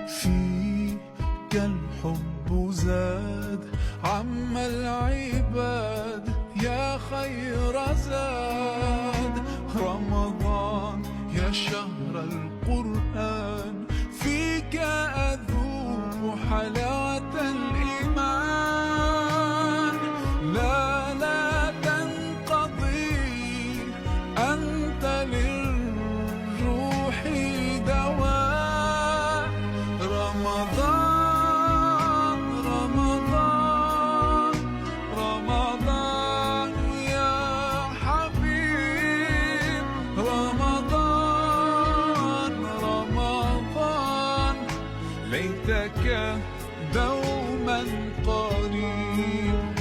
فيك الحب زاد عم العباد يا خير زاد. رمضان يا شهر القرآن فيك أذوق حلاوة الإيمان. لا تنقضي أنت للروح دواء. رمضان رمضان رمضان يا حبيب. رمضان رمضان ليتك دوما قريب.